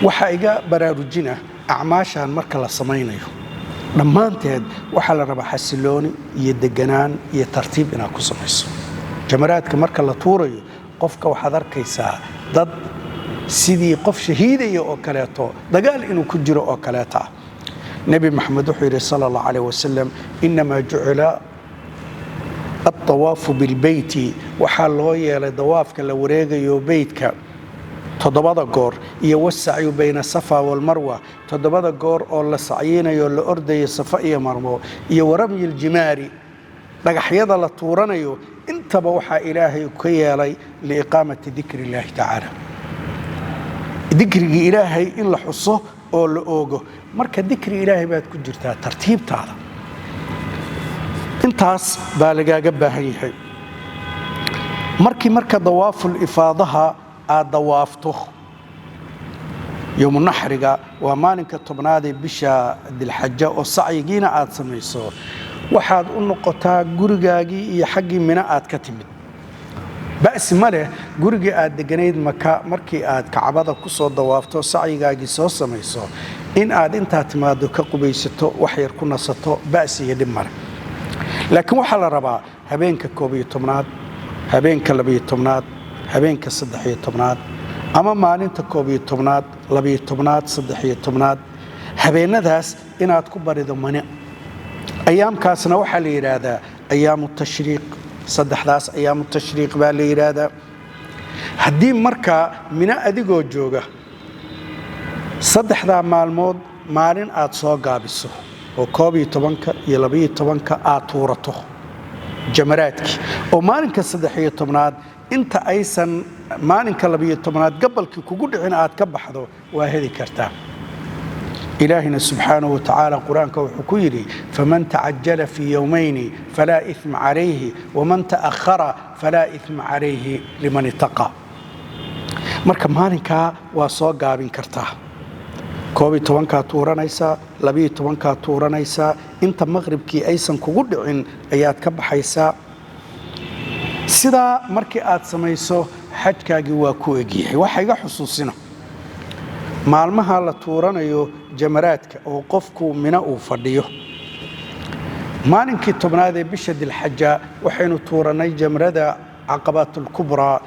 waxa iga baraarujina acmaashan marka la samaynayo dhammaanteed waxa la rabaa xasilooni iyo deganaan iyo tartiib inaad ku samayso jamaraadka marka la tuurayo qofka waxaad arkaysaa dad sidii qof shahiidaya oo kaleeto dagaal inuu ku jiro oo kaleeta nabi maxamed wuxuu yiri sallallahu alayhi wasallam inma ju'ila الطواف بالبيت وحال لو يلي ضوافك la wareegayo beedka todobada goor iyo wasacyo bayna safa wal marwa todobada goor oo la sacyinayo la ordayo safa iyo marwo iyo waramil jimaari dhagaxyada la tuuranayo intaba waxa ilaahay ku yeelay liiqaamati dhikri ilaahi ta'ala dhikriga ilaahay in la xuso oo la oogo marka dhikri ilaahay baad ku jirtaa tartiibtaada intaas baa lagaaga baahan yahay marka dawaaful ifaadaha aad dawaafto yawm nahriga waa maalinka tobnaad ee bisha dilxajja oo sacyigiina aad samayso waxaad u noqotaa gurigaagii iyo xaqii mina aad ka timid baas male gurigii aad deganayd maka markii aad kacbada ku soo dawaafto sacyigaagii soo samayso in aad inta timaado ka qubaysato wax yar ku nasato baas iyo dhimar laakiin waxa la rabaa habeenka 11aad habeenka 12aad habeenka 13aad ama maalinta 11aad 12aad 13aad habeenadaas inaad ku barido mana ayaamkaasna waxa la yiraahdaa ayaamu tashriiq saddexdaas ayaamu tashriiq baa la yiraahdaa hadii marka mina adigoo jooga saddexda maalmood maalin aad soo gaabiso oo 12 iyo 12 aad tuurato jamaraadki oo maalinka 13aad inta aysan maalinka 12aad gabalkii kugu dhicin aad ka baxdo waa heli kartaa إلهنا سبحانه وتعالى قرآن كوحكيري فمن تعجل في يومين فلا إثم عليه ومن تأخر فلا إثم عليه لمن اتقى مركا مالنكا واسو قابين كرتا كوبي توانكا تورانيسا لبي توانكا تورانيسا انت مغرب كي ايسان كوغدعين ايات كبحيسا سيدا مركي آد سميسو حجكاقي واكو اجيحي وحيقا حصوصنا maalmaha la tuuranayo jamaraadka oo qofku mina uu fadhiyo maalinkii tobnaad ee bisha dilxajja waxaynu tuuranay jamrada aqabatul kubra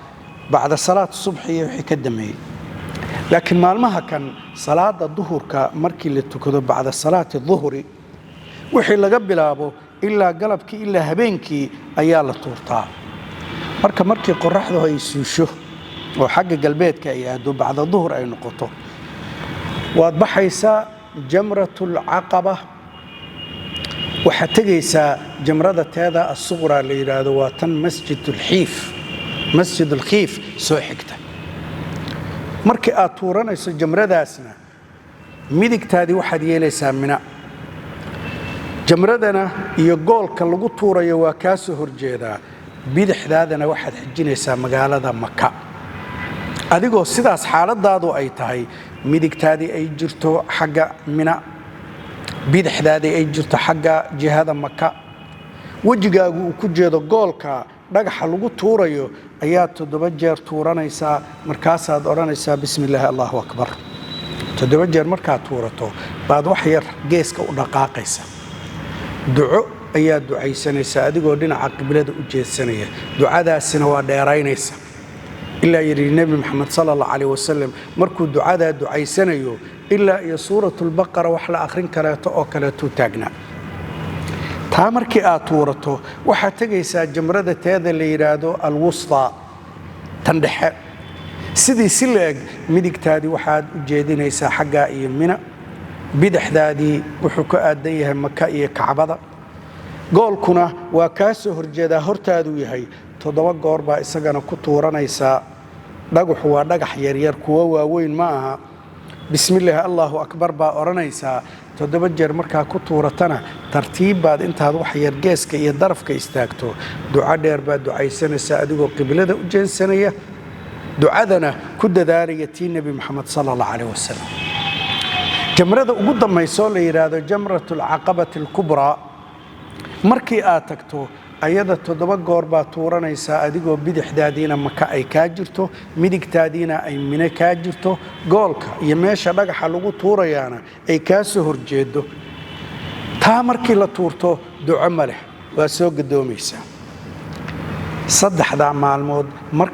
bacda salaat subhi wixii ka damay laakiin maalmaha kan salaada duhurka markii la tukado bacda salaati dhuhri wixii laga bilaabo ilaa galabkii ilaa habeenkii ayaa la tuurtaa markii qorraxdu ay suusho oo xagga galbeedka ay aado bacda dhuhur ay noqoto waad baxaysaa jamratul aqaba waxa tagaysaa jamrada teeda as-sughra la yiraahdo waa tan masjidul khiif soo xigta markii aad tuuranayso jamradaasna midigtaadi waxaad yeelaysaa mina jamradana iyo goolka lagu tuurayo waa ka soo horjeedaa bidixdaadana waxaad xijinaysaa magaalada Makka adigoo sidaas xaaladaadu ay tahay midigtaadi ay jirto xagga mina bidixdaadi ay jirto xagga jihada Makka wajigaagu uu ku jeedo goolka dhagaxa lagu tuurayo ayaa 7 jeer tuuranaysaa markaasaad oranaysaa bismillaah allahu akbar 7 jeer markaad tuurato baad wax yar geeska u dhaqaaqaysa duco ayaa ducaysanaysaa adigoo dhinaca qiblada u jeedsanaya ducadaasina waa dheeraynaysa إلا يري النبي محمد صلى الله عليه وسلم مركو دعاء دعاء سنيو إلا يا سورة البقرة وحلا آخرين كراتو أو كراتو تاجنا تامركي آتورته وحتجيسا جمرة هذا اللي يرادو الوسطى تندح سيدي سلق مديك تادي وحد جيدين يسا حقا يمنا بدح دادي وحكا أديها مكائية كعبضة قول كنا وكاسه رجدا هرتادو يهي تضوى قربا إساقنا كتورنا يسا dhagax waa dhagax yar yar kuwa waaweyn ma aha bismillaah allahu akbar ba oranaysa 7 jeer marka ku tuuratana tartiib baad intaad wax yar geeska iyo darafka istaagto duca dheer baad ducaysanaysaa adigoo qiblada u jeensanaya ducadana ku dadaalaya tii nabi maxamed sallallahu alayhi wasallam jamrada ugu dambayso la yiraahdo jamratul aqabatul kubra markii aad tagto ayada 7 goor baa tuuranaysaa adigoo bidixdaadiina maka ay kaa jirto midigtaadiina ay mine kaa jirto goolka iyo meesha dhagaxa lagu tuurayaana ay kaa soo horjeedo taa markii la tuurto duco ma leh waa soo gadoomaysaa 3 maalmood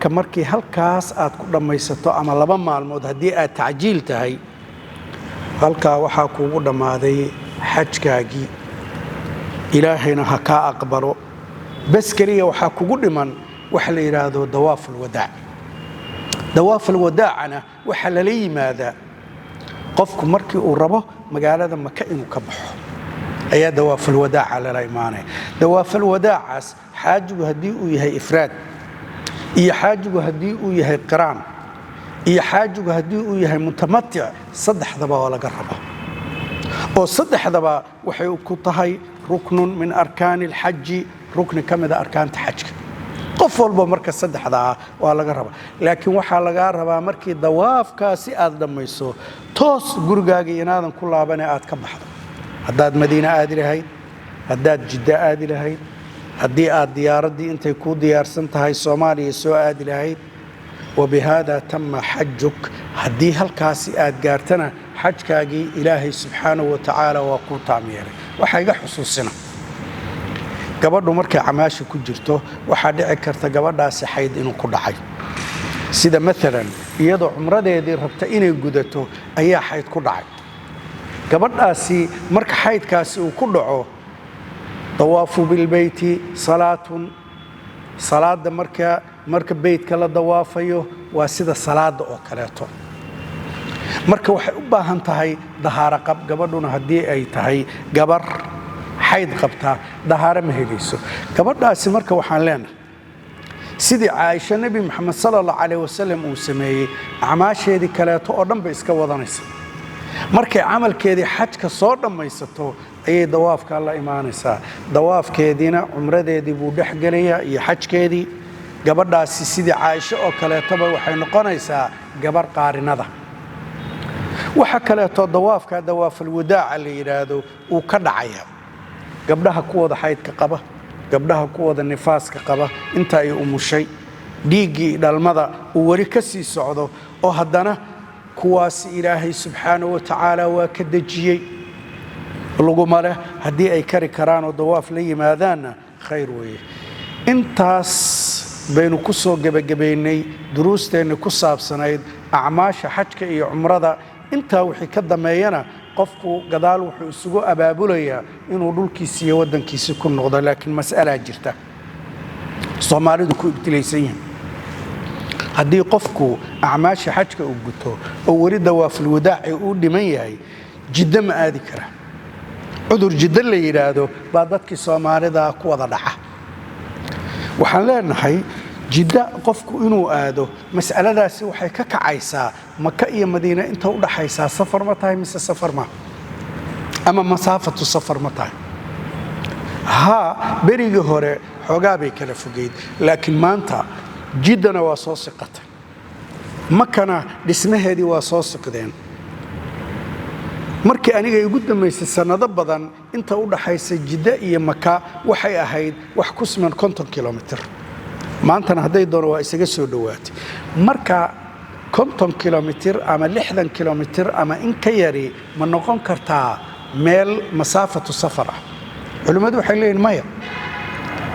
markii halkaas aad ku dhammaysato ama 2 maalmood haddii aad tacjiil tahay halkaa waxaa kuugu dhammaaday xajkaagii ilaahayna ha kaa aqbalo bas keliya waxaa kugu dhiman waxa la yidhaahdo dawaaful wadaac dawaaful wadaacana waxaa lala yimaadaa qofku markii uu rabo magaalada maka inuu ka baxo ayaa dawaaful wadaaca lala imaanaya dawaaful wadaacaas xaajigu haddii uu yahay ifraad iyo xaajigu haddii uu yahay qiraan iyo xaajigu haddii uu yahay mutamatic saddexdaba waa laga rabaa oo saddexdaba waxay ku tahay ruknun min arkaani alxaji rukni ka mid ah arkaanta xajka qof walba marka saddexdaa waa laga rabaa laakiin waxaa lagaa rabaa markii dawaafkaasi aad dhammayso toos gurigaaga inaadan ku laabanee aad ka baxdo haddaad madiine aadi lahayd haddaad jidda aadi lahayd haddii aad diyaaraddii intay kuu diyaarsan tahay soomaaliya soo aadi lahayd وبهذا تم حجك هدي هالكاسي آد قارتنا حجكاقي إلهي سبحانه وتعالى وقوط عميري وحايقا حصوصنا قبضوا مركا عماشي كجرته وحادعي كرتا قبضها سحيد إنو كدحي سيدا مثلا يدو عمره دي ربطا إني قدتو أيا حيد كدحي قبضها سي مركا حيد كاسي وكدعو طوافوا بالبيت صلاة marka beedka la dawaafayo waa sida salaada oo kaleeto marka waxay u baahan tahay dahaaro qab gabadhuna hadii ay tahay gabar xayd qabta dahaaro ma helayso gabadhaasi marka waxaan leenahay sidii Aisha Nabi Muhammad sallallahu alayhi wasallam uu sameeyay acmaasheedii kaleeto oo dhan ba iska wadanaysa markay amalkeedii xajka soo dhamaysato ayay dawaafka la imaanaysaa dawaafkeediina umradeedii buu dhaxgalayaa iyo xajkeedii gabadhaasi sidii Aisha oo kaleetaba waxay noqonaysaa gabar qaarinada waxa kaleeto dawaafka dawaaful wadaac la yiraahdo uu ka dhacaya gabdhaha kuwada xaydka qaba gabdhaha kuwada nifaaska qaba inta ay umushay dhiigii dhalmada uu wari ka sii socdo oo haddana kuwaas Ilaahay subxaanahu wa ta'ala waa ka dajiyay lagu male hadii ay kari karaan oo dawaaf la yimaadaana khayr weeye intaas baynu ku soo gabagabeynay duruusteena ku saabsanayd acmaasha xajka iyo umrada inta wixii ka dameeyana qofku gadaal wuxuu isugu abaabulayaa inuu dhulkiisa iyo wadankiisa ku noqdo laakiin mas'ala jirta Soomaalidu ku ibtilaysan yihiin haddii qofku acmaasha xajka uu guto oo wari dawaaful wadaac uu dhiman yahay jidda ma aadi kara cudur jidda la yiraahdo baa dadkii Soomaalida ku wada dhaca waxaan leenahay jidda qofku inuu aado mas'aladaasi waxay ka kacaysaa Makka iyo Madiina inta u dhaxaysa safar ma tahay mise safar ma ama masaafatu safar ma tahay ha berigi hore xogaa bay kala fogeyd laakiin maanta jiddana waa soo siqatay Makkana dhismaheedii waa soo siqdeen markii aniga igu damaysay sanado badan inta u dhaxaysa Jidda iyo Makka waxay ahayd wax ku siman 50 kilomitir maantana haday doono waa isaga soo dhawaatay marka 50 kilomitir ama 60 kilomitir ama in ka yari ma noqon kartaa meel masaafatu safar ah culimadu waxay leeyihiin maya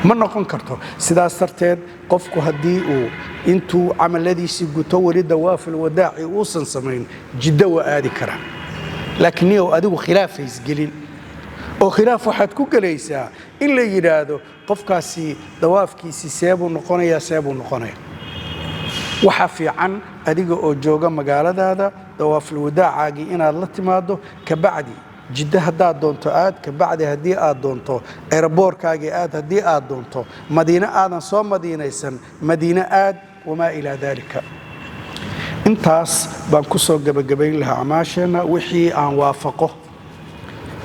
ma noqon karto sidaas darteed qofku hadii uu intuu amaladiisi guto wari dawaafil wadaaci uu san sameyn Jidda waa aadi karaa laakiin yow adigu khilaaf isgelin oo khilaaf waxaad ku galaysaa in la yiraahdo qofkaasi dawaafkiisi seebu noqonaya waxa fiican adiga oo jooga magaaladaada dawaaful wadaacaagi inaad la timaado ka bacdi Jidda hadaad doonto aad ka bacdi hadii aad doonto airportkaagi aad hadii aad doonto Madiina aadan soo madiinaysan Madiina aad wama ila dalika intaas baan ku soo gabagabayn lahaa acmaasheena wixii aan waafaqo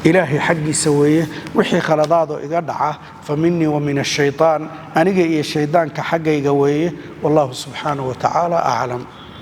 إلهي حقي سويه وحي خلطاده إذا دعا فمني ومن الشيطان أنا جاي الشيطان كحقي قويه والله سبحانه وتعالى أعلم.